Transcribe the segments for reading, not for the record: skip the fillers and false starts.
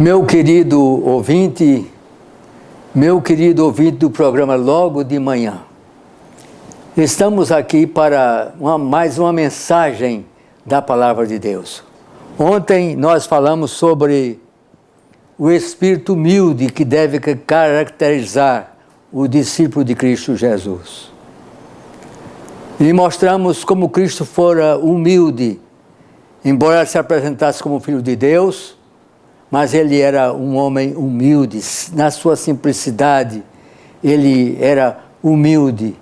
Meu querido ouvinte do programa Logo de Manhã, estamos aqui para mais uma mensagem da Palavra de Deus. Ontem nós falamos sobre o espírito humilde que deve caracterizar o discípulo de Cristo Jesus. E mostramos como Cristo fora humilde, embora se apresentasse como Filho de Deus, mas ele era um homem humilde, na sua simplicidade, ele era humilde.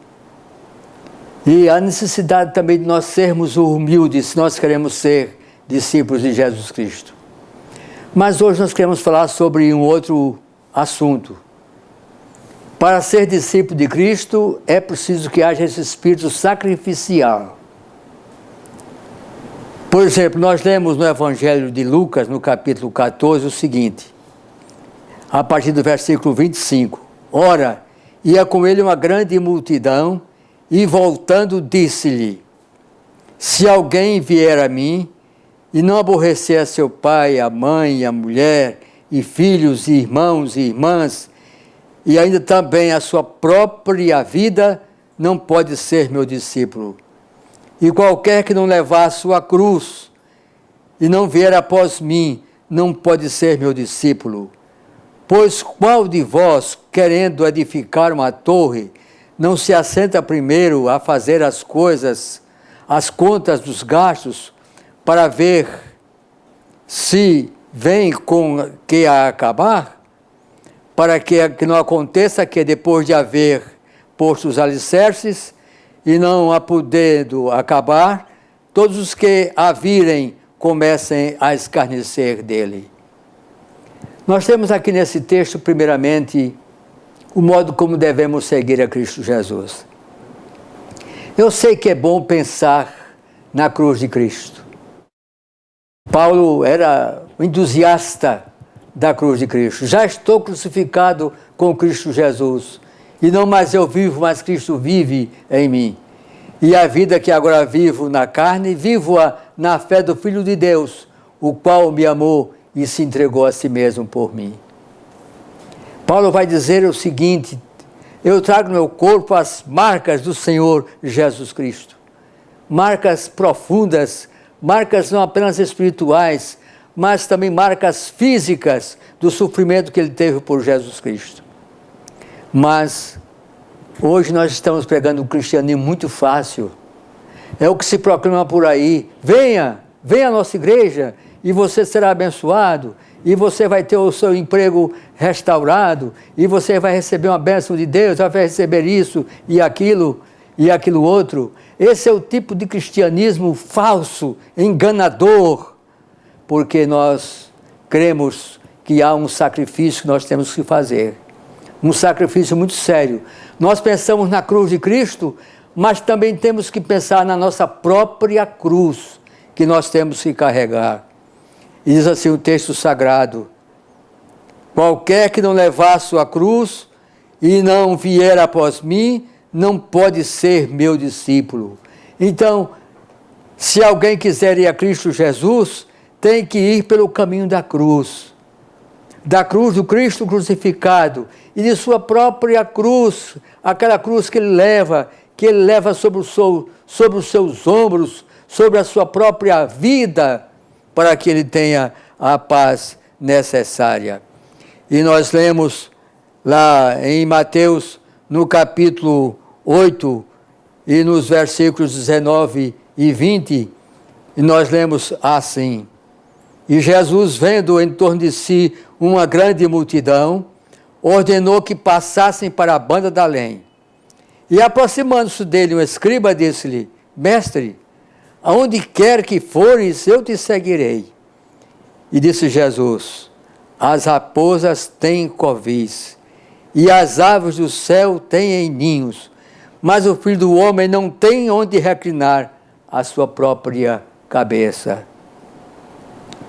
E a necessidade também de nós sermos humildes, se nós queremos ser discípulos de Jesus Cristo. Mas hoje nós queremos falar sobre um outro assunto. Para ser discípulo de Cristo, é preciso que haja esse espírito sacrificial. Por exemplo, nós lemos no Evangelho de Lucas, no capítulo 14, o seguinte, a partir do versículo 25. Ora, ia com ele uma grande multidão, e voltando disse-lhe, se alguém vier a mim, e não aborrecer a seu pai, a mãe, a mulher, e filhos, e irmãos, e irmãs, e ainda também a sua própria vida, não pode ser meu discípulo. E qualquer que não levar a sua cruz e não vier após mim, não pode ser meu discípulo. Pois qual de vós, querendo edificar uma torre, não se assenta primeiro a fazer as contas dos gastos, para ver se vem com que a acabar? Para que não aconteça que depois de haver posto os alicerces, e não a podendo acabar, todos os que a virem comecem a escarnecer dele. Nós temos aqui nesse texto, primeiramente, o modo como devemos seguir a Cristo Jesus. Eu sei que é bom pensar na cruz de Cristo. Paulo era um entusiasta da cruz de Cristo. Já estou crucificado com Cristo Jesus. E não mais eu vivo, mas Cristo vive em mim. E a vida que agora vivo na carne, vivo-a na fé do Filho de Deus, o qual me amou e se entregou a si mesmo por mim. Paulo vai dizer o seguinte, eu trago no meu corpo as marcas do Senhor Jesus Cristo. Marcas profundas, marcas não apenas espirituais, mas também marcas físicas do sofrimento que ele teve por Jesus Cristo. Mas hoje nós estamos pregando um cristianismo muito fácil. É o que se proclama por aí. Venha à nossa igreja e você será abençoado. E você vai ter o seu emprego restaurado. E você vai receber uma bênção de Deus. Vai receber isso e aquilo outro. Esse é o tipo de cristianismo falso, enganador. Porque nós cremos que há um sacrifício que nós temos que fazer. Um sacrifício muito sério. Nós pensamos na cruz de Cristo, mas também temos que pensar na nossa própria cruz, que nós temos que carregar. E diz assim o texto sagrado, qualquer que não levar a sua cruz e não vier após mim, não pode ser meu discípulo. Então, se alguém quiser ir a Cristo Jesus, tem que ir pelo caminho da cruz do Cristo crucificado e de sua própria cruz, aquela cruz que ele leva sobre os seus ombros, sobre a sua própria vida, para que ele tenha a paz necessária. E nós lemos lá em Mateus, no capítulo 8, e nos versículos 19 e 20, e nós lemos assim, e Jesus, vendo em torno de si uma grande multidão, ordenou que passassem para a banda da além. E aproximando-se dele um escriba, disse-lhe, mestre, aonde quer que fores, eu te seguirei. E disse Jesus, as raposas têm covis, e as aves do céu têm ninhos, mas o Filho do Homem não tem onde reclinar a sua própria cabeça.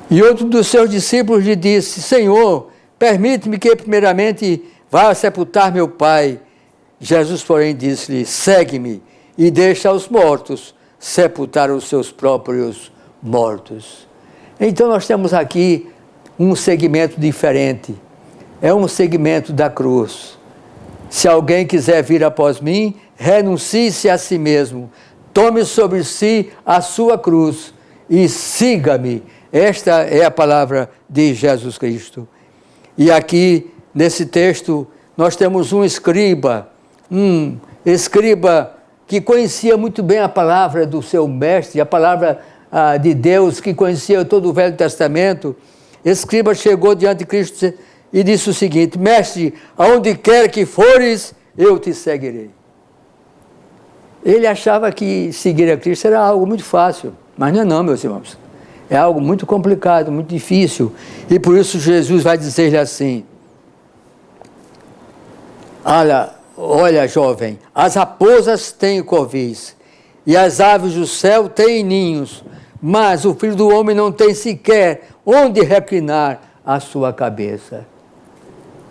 E outro dos seus discípulos lhe disse, Senhor, permite-me que primeiramente vá sepultar meu pai. Jesus, porém, disse-lhe, segue-me e deixa os mortos sepultar os seus próprios mortos. Então nós temos aqui um segmento diferente. É um segmento da cruz. Se alguém quiser vir após mim, renuncie-se a si mesmo, tome sobre si a sua cruz e siga-me. Esta é a palavra de Jesus Cristo. E aqui, nesse texto, nós temos um escriba que conhecia muito bem a palavra do seu mestre, a palavra de Deus, que conhecia todo o Velho Testamento. Esse escriba chegou diante de Cristo e disse o seguinte: mestre, aonde quer que fores, eu te seguirei. Ele achava que seguir a Cristo era algo muito fácil, mas não é não, meus irmãos. É algo muito complicado, muito difícil. E por isso Jesus vai dizer-lhe assim: olha, jovem, as raposas têm covis, e as aves do céu têm ninhos, mas o Filho do Homem não tem sequer onde reclinar a sua cabeça.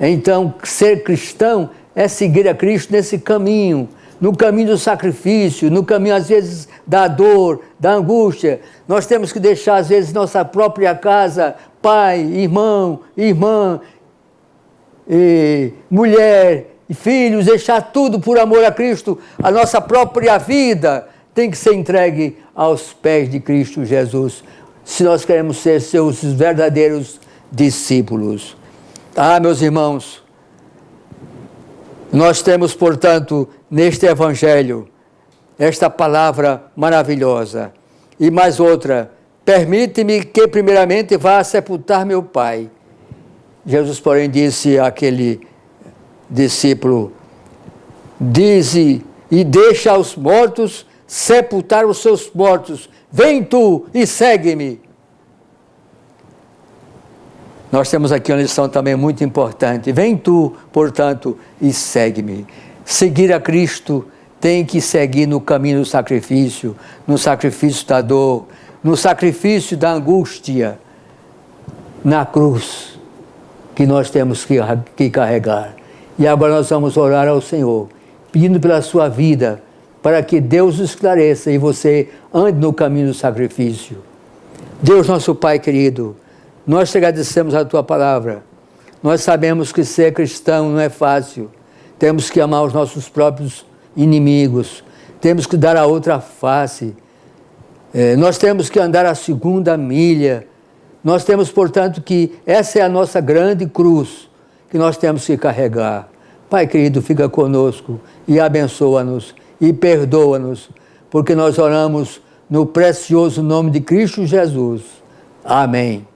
Então, ser cristão é seguir a Cristo nesse caminho, no caminho do sacrifício, no caminho, às vezes, da dor, da angústia. Nós temos que deixar, às vezes, nossa própria casa, pai, irmão, irmã, mulher e filhos, deixar tudo por amor a Cristo. A nossa própria vida tem que ser entregue aos pés de Cristo Jesus, se nós queremos ser seus verdadeiros discípulos. Meus irmãos, nós temos, portanto, neste Evangelho, esta palavra maravilhosa. E mais outra: permite-me que primeiramente vá sepultar meu pai. Jesus, porém, disse àquele discípulo: dize e deixa aos mortos sepultar os seus mortos, vem tu e segue-me. Nós temos aqui uma lição também muito importante: vem tu, portanto, e segue-me. Seguir a Cristo tem que seguir no caminho do sacrifício, no sacrifício da dor, no sacrifício da angústia, na cruz que nós temos que carregar. E agora nós vamos orar ao Senhor, pedindo pela sua vida, para que Deus o esclareça e você ande no caminho do sacrifício. Deus, nosso Pai querido, nós te agradecemos a tua palavra. Nós sabemos que ser cristão não é fácil. Temos que amar os nossos próprios inimigos. Temos que dar a outra face. Nós temos que andar a segunda milha. Nós temos, portanto, que essa é a nossa grande cruz que nós temos que carregar. Pai querido, fica conosco e abençoa-nos e perdoa-nos, porque nós oramos no precioso nome de Cristo Jesus. Amém.